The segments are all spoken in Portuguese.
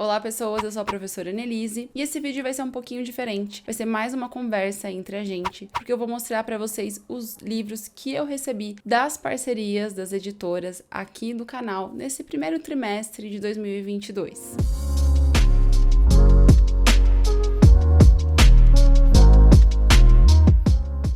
Olá pessoas, eu sou a professora Annelise e esse vídeo vai ser um pouquinho diferente. Vai ser mais uma conversa entre a gente, porque eu vou mostrar para vocês os livros que eu recebi das parcerias das editoras aqui do canal nesse primeiro trimestre de 2022.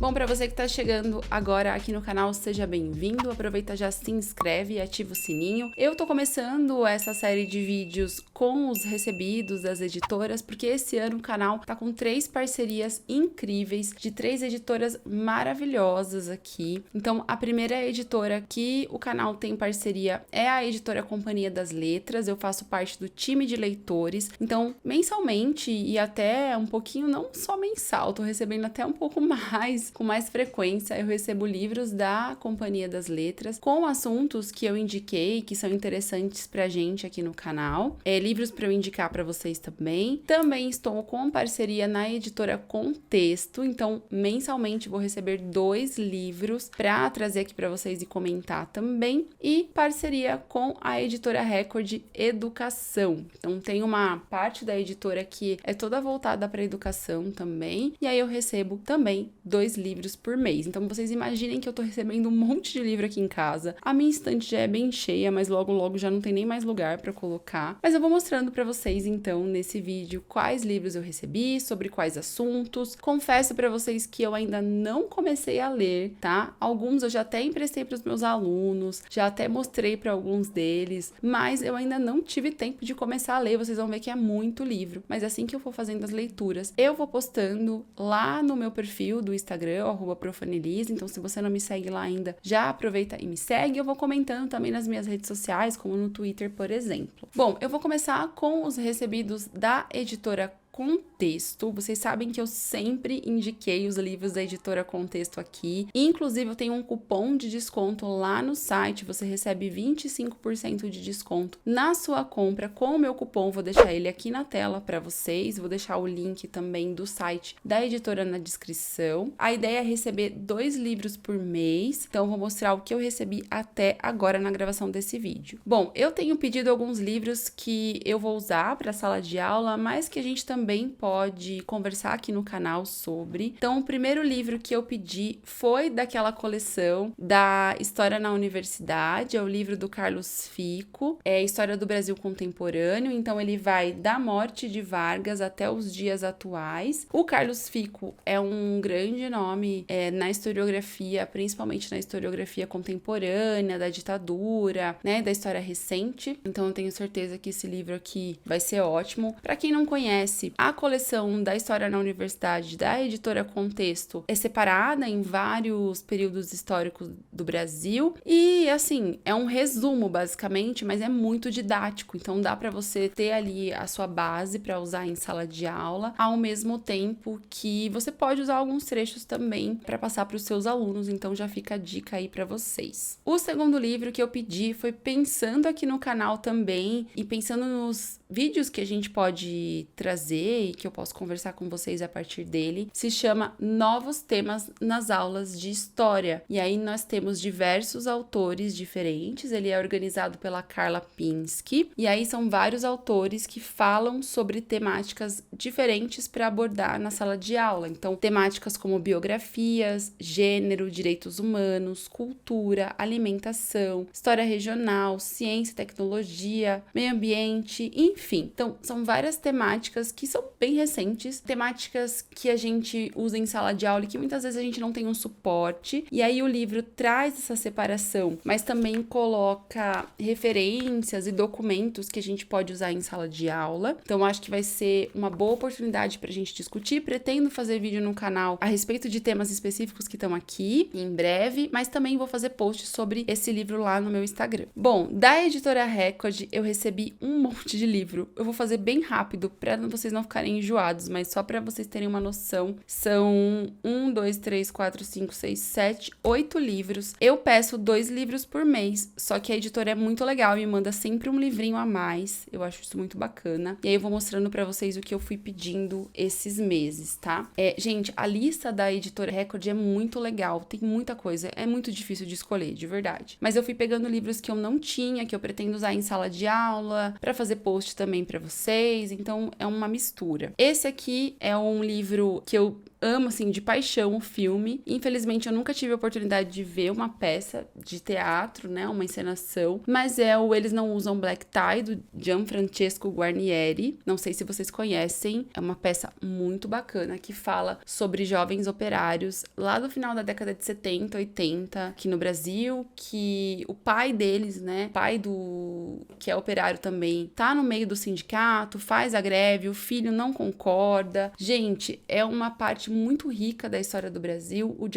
Bom, para você que está chegando agora aqui no canal, seja bem-vindo. Aproveita, já se inscreve e ativa o sininho. Eu tô começando essa série de vídeos com os recebidos das editoras, porque esse ano o canal tá com 3 parcerias incríveis de 3 editoras maravilhosas aqui. Então, a primeira editora que o canal tem parceria é a editora Companhia das Letras. Eu faço parte do time de leitores. Então, mensalmente e até um pouquinho, não só mensal, tô recebendo até um pouco mais, com mais frequência, eu recebo livros da Companhia das Letras com assuntos que eu indiquei, que são interessantes pra gente aqui no canal. Livros para eu indicar para vocês também. Também estou com parceria na editora Contexto, então mensalmente vou receber 2 livros para trazer aqui para vocês e comentar também. E parceria com a editora Record Educação. Então tem uma parte da editora que é toda voltada para educação também. E aí eu recebo também 2 livros por mês. Então vocês imaginem que eu tô recebendo um monte de livro aqui em casa. A minha estante já é bem cheia, mas logo já não tem nem mais lugar para colocar. Mas eu vou mostrando para vocês então nesse vídeo quais livros eu recebi, sobre quais assuntos. Confesso para vocês que eu ainda não comecei a ler, tá? Alguns eu já até emprestei para os meus alunos, já até mostrei para alguns deles, mas eu ainda não tive tempo de começar a ler. Vocês vão ver que é muito livro. Mas assim que eu for fazendo as leituras, eu vou postando lá no meu perfil do Instagram, @profanelise. Então, se você não me segue lá ainda, já aproveita e me segue. Eu vou comentando também nas minhas redes sociais, como no Twitter, por exemplo. Bom, eu vou começar com os recebidos da editora Contexto. Vocês sabem que eu sempre indiquei os livros da editora Contexto aqui. Inclusive, eu tenho um cupom de desconto lá no site. Você recebe 25% de desconto na sua compra com o meu cupom. Vou deixar ele aqui na tela para vocês. Vou deixar o link também do site da editora na descrição. A ideia é receber 2 livros por mês. Então, eu vou mostrar o que eu recebi até agora na gravação desse vídeo. Bom, eu tenho pedido alguns livros que eu vou usar para a sala de aula, mas que a gente também pode conversar aqui no canal sobre. Então, o primeiro livro que eu pedi foi daquela coleção da História na Universidade, é o livro do Carlos Fico, é História do Brasil Contemporâneo. Então, ele vai da morte de Vargas até os dias atuais. O Carlos Fico é um grande nome na historiografia, principalmente na historiografia contemporânea, da ditadura, né, da história recente. Então, eu tenho certeza que esse livro aqui vai ser ótimo. Para quem não conhece, a coleção da História na Universidade da editora Contexto é separada em vários períodos históricos do Brasil e, assim, é um resumo basicamente, mas é muito didático, então dá para você ter ali a sua base para usar em sala de aula, ao mesmo tempo que você pode usar alguns trechos também para passar para os seus alunos, então já fica a dica aí para vocês. O segundo livro que eu pedi foi pensando aqui no canal também e pensando nos vídeos que a gente pode trazer e que eu posso conversar com vocês a partir dele, se chama Novos Temas nas Aulas de História. E aí nós temos diversos autores diferentes, ele é organizado pela Carla Pinsky, e aí são vários autores que falam sobre temáticas diferentes para abordar na sala de aula. Então, temáticas como biografias, gênero, direitos humanos, cultura, alimentação, história regional, ciência e tecnologia, meio ambiente, enfim. Então, são várias temáticas que são bem recentes, temáticas que a gente usa em sala de aula e que muitas vezes a gente não tem um suporte, e aí o livro traz essa separação, mas também coloca referências e documentos que a gente pode usar em sala de aula. Então, acho que vai ser uma boa oportunidade pra gente discutir. Pretendo fazer vídeo no canal a respeito de temas específicos que estão aqui em breve, mas também vou fazer posts sobre esse livro lá no meu Instagram. Bom, da editora Record eu recebi um monte de livro. Eu vou fazer bem rápido para vocês não não ficarem enjoados, mas só pra vocês terem uma noção, são 1, 2, 3, 4, 5, 6, 7, 8 livros. Eu peço 2 livros por mês, só que a editora é muito legal e me manda sempre um livrinho a mais. Eu acho isso muito bacana. E aí eu vou mostrando pra vocês o que eu fui pedindo esses meses, tá? Gente, a lista da editora Record é muito legal, tem muita coisa, é muito difícil de escolher, de verdade. Mas eu fui pegando livros que eu não tinha, que eu pretendo usar em sala de aula, pra fazer post também pra vocês, então é uma mistura. Esse aqui é um livro que eu amo, assim, de paixão o filme. Infelizmente, eu nunca tive a oportunidade de ver uma peça de teatro, né? Uma encenação. Mas é o Eles Não Usam Black Tie, do Gianfrancesco Guarnieri. Não sei se vocês conhecem. É uma peça muito bacana que fala sobre jovens operários lá do final da década de 70, 80, aqui no Brasil, que o pai deles, né? Pai do... que é operário também, tá no meio do sindicato, faz a greve, o filho não concorda. Gente, é uma parte muito rica da história do Brasil. O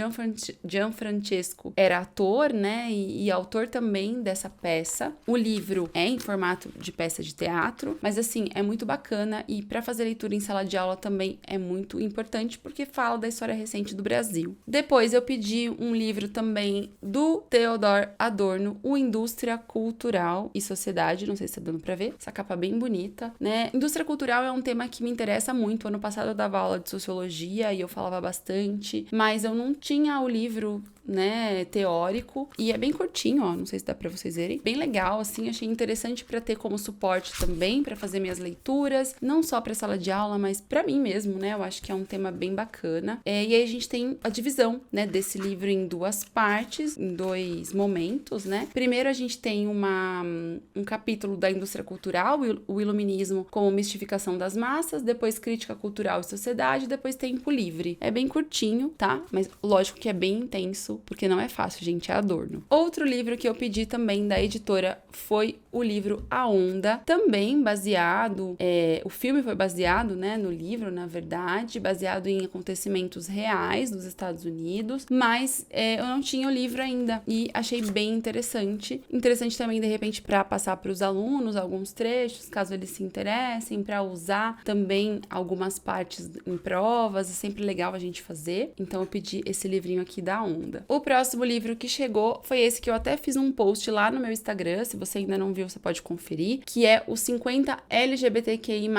Gianfrancesco era ator, né, e autor também dessa peça. O livro é em formato de peça de teatro, mas assim, é muito bacana e para fazer leitura em sala de aula também é muito importante porque fala da história recente do Brasil. Depois eu pedi um livro também do Theodor Adorno, O Indústria Cultural e Sociedade, não sei se tá dando pra ver, essa capa bem bonita, né? Indústria cultural é um tema que me interessa muito. Ano passado eu dava aula de sociologia e eu falava bastante, mas eu não tinha o livro, né, teórico, e é bem curtinho, ó, não sei se dá pra vocês verem, bem legal, assim, achei interessante pra ter como suporte também, pra fazer minhas leituras, não só pra sala de aula, mas pra mim mesmo, né, eu acho que é um tema bem bacana. E aí a gente tem a divisão, né, desse livro em 2 partes, em 2 momentos, né. Primeiro a gente tem um capítulo da indústria cultural, o iluminismo como mistificação das massas, depois crítica cultural e sociedade, depois tempo livre. É bem curtinho, tá? Mas lógico que é bem intenso, porque não é fácil, gente, é Adorno. Outro livro que eu pedi também da editora foi o livro A Onda, também baseado, o filme foi baseado, né, no livro, na verdade, baseado em acontecimentos reais dos Estados Unidos, mas eu não tinha o livro ainda e achei bem interessante. Interessante também, de repente, para passar para os alunos alguns trechos, caso eles se interessem, para usar também algumas partes em provas, é sempre legal a gente fazer. Então eu pedi esse livrinho aqui da Onda. O próximo livro que chegou foi esse que eu até fiz um post lá no meu Instagram, se você ainda não viu, você pode conferir, que é os 50 LGBTQI+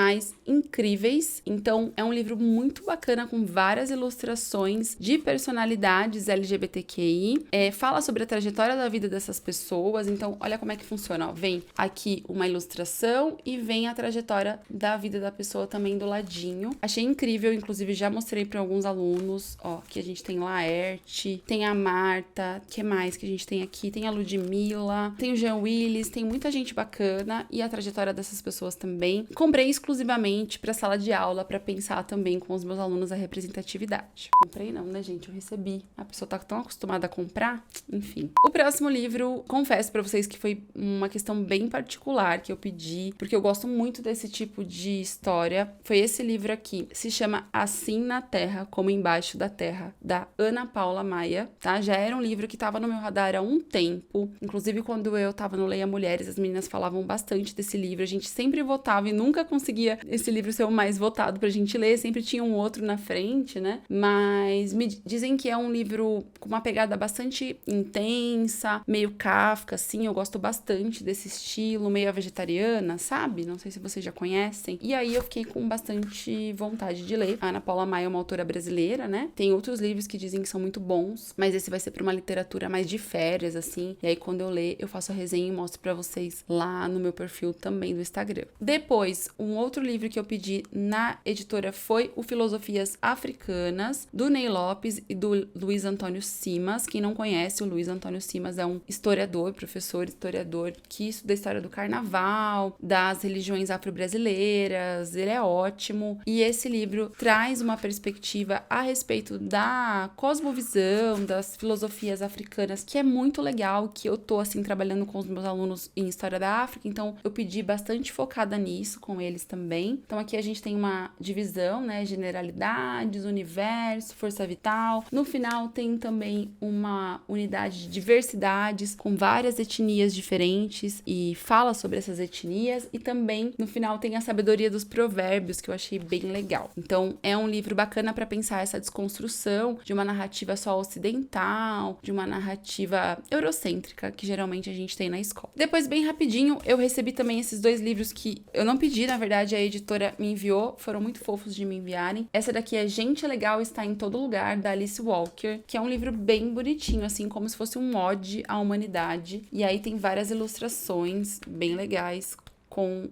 incríveis. Então é um livro muito bacana com várias ilustrações de personalidades LGBTQI, fala sobre a trajetória da vida dessas pessoas. Então olha como é que funciona, ó. Vem aqui uma ilustração e vem a trajetória da vida da pessoa também do ladinho. Achei incrível, inclusive já mostrei para alguns alunos, ó, que a gente tem Laerte, tem a Marta, que mais que a gente tem aqui? Tem a Ludmilla, tem o Jean Willis, tem muita gente bacana e a trajetória dessas pessoas também. Comprei exclusivamente para sala de aula para pensar também com os meus alunos a representatividade. Comprei não, né, gente? Eu recebi. A pessoa tá tão acostumada a comprar, enfim. O próximo livro, confesso para vocês que foi uma questão bem particular que eu pedi, porque eu gosto muito desse tipo de história. Foi esse livro aqui, se chama Assim na Terra, como Embaixo da Terra, da Ana Paula Maia, tá? Já era um livro que tava no meu radar há um tempo. Inclusive, quando eu tava no Leia Mulheres, as meninas falavam bastante desse livro. A gente sempre votava e nunca conseguia esse livro ser o mais votado pra gente ler. Sempre tinha um outro na frente, né? Mas me dizem que é um livro com uma pegada bastante intensa, meio Kafka, assim. Eu gosto bastante desse estilo, meio vegetariana, sabe? Não sei se vocês já conhecem. E aí eu fiquei com bastante vontade de ler. A Ana Paula Maia é uma autora brasileira, né? Tem outros livros que dizem que são muito bons, mas esse vai ser pra uma literatura mais de férias, assim. E aí quando eu ler, eu faço a resenha e mostro pra vocês lá no meu perfil também do Instagram. Depois, um outro livro que eu pedi na editora foi o Filosofias Africanas, do Ney Lopes e do Luiz Antônio Simas. Quem não conhece, o Luiz Antônio Simas é um historiador, professor historiador, que estuda a história do carnaval, das religiões afro-brasileiras. Ele é ótimo. E esse livro traz uma perspectiva a respeito da cosmovisão, da das filosofias africanas, que é muito legal, que eu tô, assim, trabalhando com os meus alunos em História da África, então eu pedi bastante focada nisso com eles também. Então aqui a gente tem uma divisão, né, generalidades, universo, força vital. No final tem também uma unidade de diversidades, com várias etnias diferentes, e fala sobre essas etnias, e também no final tem a sabedoria dos provérbios, que eu achei bem legal. Então é um livro bacana para pensar essa desconstrução de uma narrativa só ocidental, de uma narrativa eurocêntrica, que geralmente a gente tem na escola. Depois, bem rapidinho, eu recebi também esses 2 livros que eu não pedi, na verdade a editora me enviou, foram muito fofos de me enviarem. Essa daqui é Gente Legal Está em Todo Lugar, da Alice Walker, que é um livro bem bonitinho, assim, como se fosse um ode à humanidade. E aí tem várias ilustrações bem legais com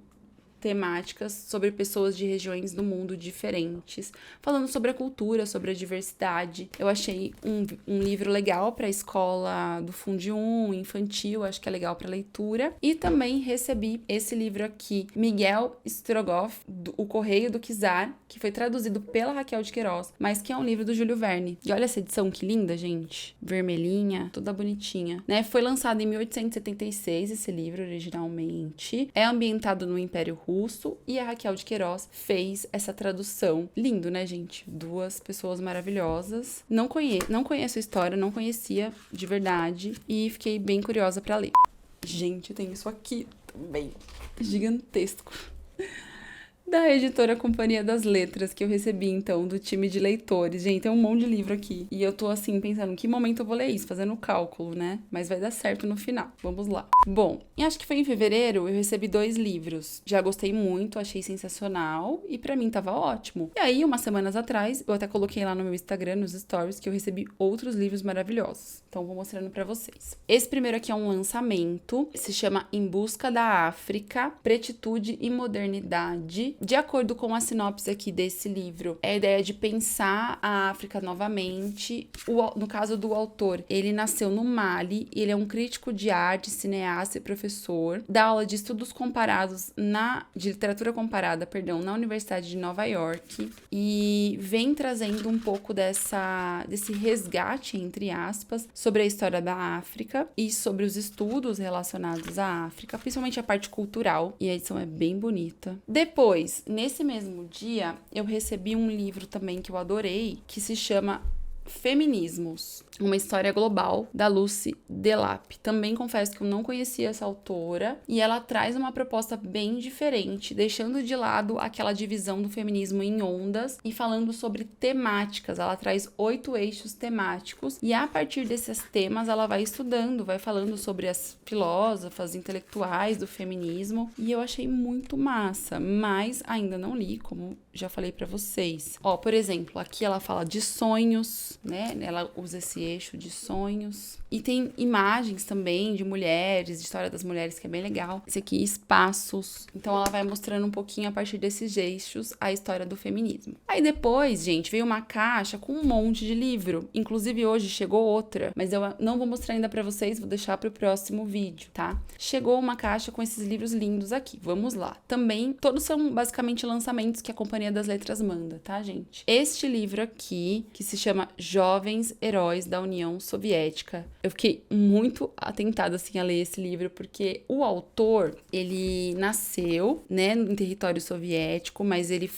temáticas sobre pessoas de regiões do mundo diferentes, falando sobre a cultura, sobre a diversidade. Eu achei um livro legal para a escola do Fundo 1, infantil, acho que é legal para leitura. E também recebi esse livro aqui, Miguel Strogoff, O Correio do Czar, que foi traduzido pela Raquel de Queiroz, mas que é um livro do Júlio Verne. E olha essa edição que linda, gente. Vermelhinha, toda bonitinha, né? Foi lançado em 1876 esse livro originalmente. É ambientado no Império Russo, e a Raquel de Queiroz fez essa tradução. Lindo, né, gente? 2 pessoas maravilhosas. Não conheço a história, não conhecia de verdade, e fiquei bem curiosa pra ler. Gente, tem isso aqui também, gigantesco. Da editora Companhia das Letras, que eu recebi, então, do time de leitores. Gente, tem um monte de livro aqui. E eu tô, assim, pensando, em que momento eu vou ler isso? Fazendo o cálculo, né? Mas vai dar certo no final. Vamos lá. Bom, acho que foi em fevereiro, eu recebi 2 livros. Já gostei muito, achei sensacional. E pra mim tava ótimo. E aí, umas semanas atrás, eu até coloquei lá no meu Instagram, nos stories, que eu recebi outros livros maravilhosos. Então, vou mostrando pra vocês. Esse primeiro aqui é um lançamento. Se chama Em Busca da África, Pretitude e Modernidade. De acordo com a sinopse aqui desse livro, é a ideia de pensar a África novamente. No caso do autor, ele nasceu no Mali, ele é um crítico de arte, cineasta e professor, dá aula de estudos comparados de literatura comparada, na Universidade de Nova York, e vem trazendo um pouco desse resgate, entre aspas, sobre a história da África e sobre os estudos relacionados à África, principalmente a parte cultural, e a edição é bem bonita. Depois, nesse mesmo dia, eu recebi um livro também que eu adorei, que se chama Feminismos, uma história global, da Lucy Delap. Também confesso que eu não conhecia essa autora, e ela traz uma proposta bem diferente, deixando de lado aquela divisão do feminismo em ondas e falando sobre temáticas. Ela traz 8 eixos temáticos, e a partir desses temas ela vai estudando, vai falando sobre as filósofas, intelectuais do feminismo, e eu achei muito massa, mas ainda não li, como já falei pra vocês. Por exemplo, aqui ela fala de sonhos, né? Ela usa esse eixo de sonhos. E tem imagens também de mulheres, de história das mulheres, que é bem legal. Esse aqui, espaços. Então ela vai mostrando um pouquinho a partir desses eixos a história do feminismo. Aí depois, gente, veio uma caixa com um monte de livro. Inclusive hoje chegou outra, mas eu não vou mostrar ainda pra vocês, vou deixar pro próximo vídeo, tá? Chegou uma caixa com esses livros lindos aqui. Vamos lá. Também, todos são basicamente lançamentos que a Companhia das Letras manda, tá, gente? Este livro aqui, que se chama Jovens Heróis da União Soviética. Eu fiquei muito atentada, assim, a ler esse livro, porque o autor, ele nasceu, né, em território soviético, mas ele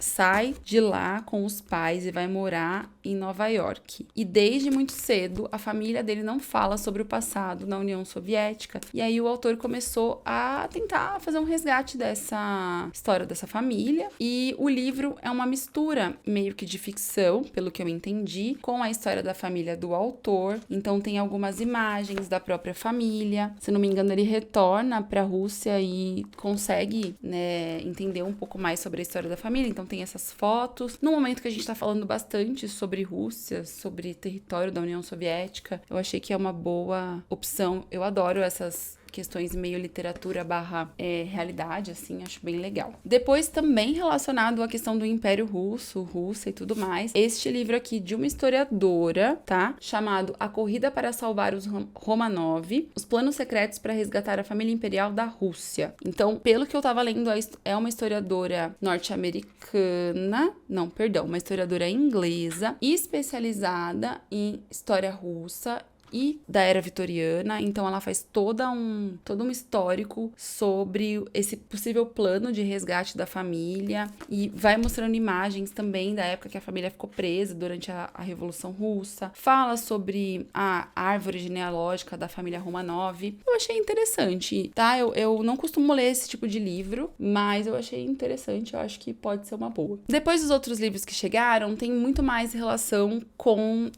sai de lá com os pais e vai morar em Nova York. E desde muito cedo, a família dele não fala sobre o passado na União Soviética. E aí o autor começou a tentar fazer um resgate dessa história dessa família. E o livro é uma mistura meio que de ficção, pelo que eu entendi, com a história da família do autor. Então tem algumas imagens da própria família. Se não me engano, ele retorna para a Rússia e consegue, né, entender um pouco mais sobre a história da família. Então tem essas fotos. No momento que a gente tá falando bastante sobre Rússia, sobre território da União Soviética, eu achei que é uma boa opção. Eu adoro essas questões meio literatura barra realidade, assim, acho bem legal. Depois, também relacionado à questão do Império Russo, Rússia e tudo mais, este livro aqui de uma historiadora, tá? Chamado A Corrida para Salvar os Romanov, os planos secretos para resgatar a família imperial da Rússia. Então, pelo que eu tava lendo, é uma historiadora norte-americana, não, perdão, uma historiadora inglesa, especializada em história russa e da era vitoriana, então ela faz todo um histórico sobre esse possível plano de resgate da família e vai mostrando imagens também da época que a família ficou presa durante a Revolução Russa, fala sobre a árvore genealógica da família Romanov. Eu achei interessante, tá? Eu não costumo ler esse tipo de livro, mas eu achei interessante, eu acho que pode ser uma boa. Depois dos outros livros que chegaram, tem muito mais relação com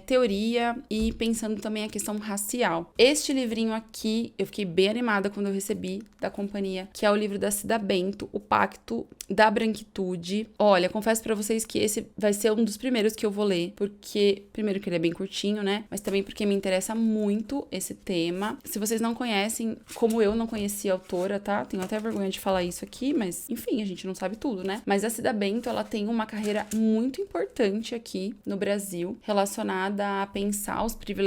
teoria e pensando também a questão racial. Este livrinho aqui, eu fiquei bem animada quando eu recebi da companhia, que é o livro da Cida Bento, O Pacto da Branquitude. Olha, confesso pra vocês que esse vai ser um dos primeiros que eu vou ler, porque, primeiro que ele é bem curtinho, né? Mas também porque me interessa muito esse tema. Se vocês não conhecem, como eu não conhecia a autora, tá? Tenho até vergonha de falar isso aqui, mas, enfim, a gente não sabe tudo, né? Mas a Cida Bento, ela tem uma carreira muito importante aqui no Brasil, relacionada a pensar os privilégios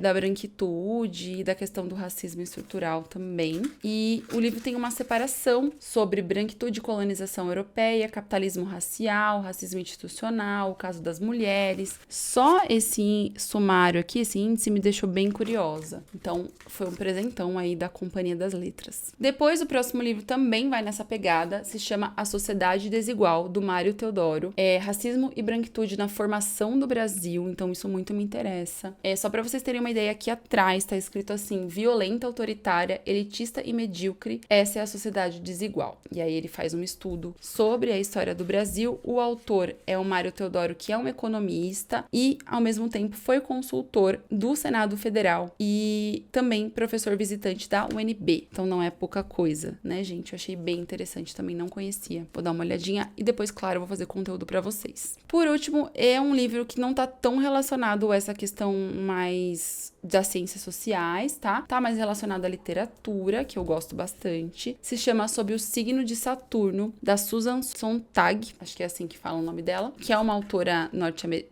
da branquitude e da questão do racismo estrutural também. E o livro tem uma separação sobre branquitude e colonização europeia, capitalismo racial, racismo institucional, o caso das mulheres. Só esse sumário aqui, esse índice, me deixou bem curiosa. Então, foi um presentão aí da Companhia das Letras. Depois, o próximo livro também vai nessa pegada, se chama A Sociedade Desigual, do Mário Teodoro. Racismo e branquitude na formação do Brasil, então isso muito me interessa. Só pra vocês terem uma ideia, aqui atrás tá escrito assim: violenta, autoritária, elitista e medíocre, essa é a sociedade desigual. E aí ele faz um estudo sobre a história do Brasil. O autor é o Mário Teodoro, que é um economista e, ao mesmo tempo, foi consultor do Senado Federal e também professor visitante da UNB. Então não é pouca coisa, né, gente? Eu achei bem interessante, também não conhecia. Vou dar uma olhadinha e depois, claro, eu vou fazer conteúdo pra vocês. Por último, é um livro que não tá tão relacionado a essa questão mais das ciências sociais, tá? Tá mais relacionado à literatura, que eu gosto bastante. Se chama Sob o Signo de Saturno, da Susan Sontag, acho que é assim que fala o nome dela, que é uma autora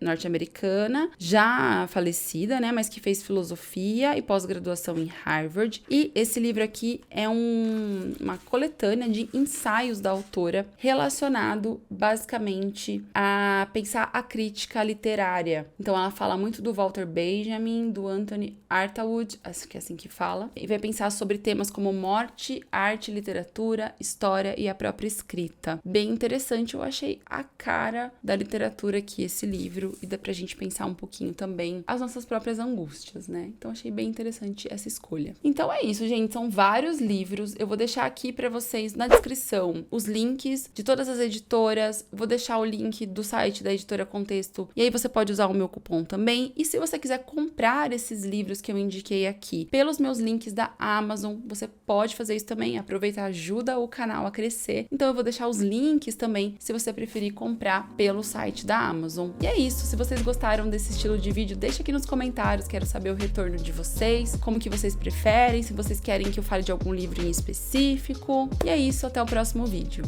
norte-americana, já falecida, né? Mas que fez filosofia e pós-graduação em Harvard. E esse livro aqui é uma coletânea de ensaios da autora relacionado, basicamente, a pensar a crítica literária. Então, ela fala muito do Walter Benjamin, do Anthony Artaud, acho que é assim que fala, e vai pensar sobre temas como morte, arte, literatura, história e a própria escrita. Bem interessante, eu achei a cara da literatura aqui, esse livro, e dá pra gente pensar um pouquinho também as nossas próprias angústias, né? Então, achei bem interessante essa escolha. Então, é isso, gente, são vários livros, eu vou deixar aqui pra vocês na descrição os links de todas as editoras, vou deixar o link do site da Editora Contexto, e aí você pode usar o meu cupom também. E se você quiser comprar esses livros que eu indiquei aqui pelos meus links da Amazon, você pode fazer isso também, aproveita, ajuda o canal a crescer. Então eu vou deixar os links também, se você preferir comprar pelo site da Amazon. E é isso, se vocês gostaram desse estilo de vídeo, deixa aqui nos comentários, quero saber o retorno de vocês, como que vocês preferem, se vocês querem que eu fale de algum livro em específico. E é isso, até o próximo vídeo.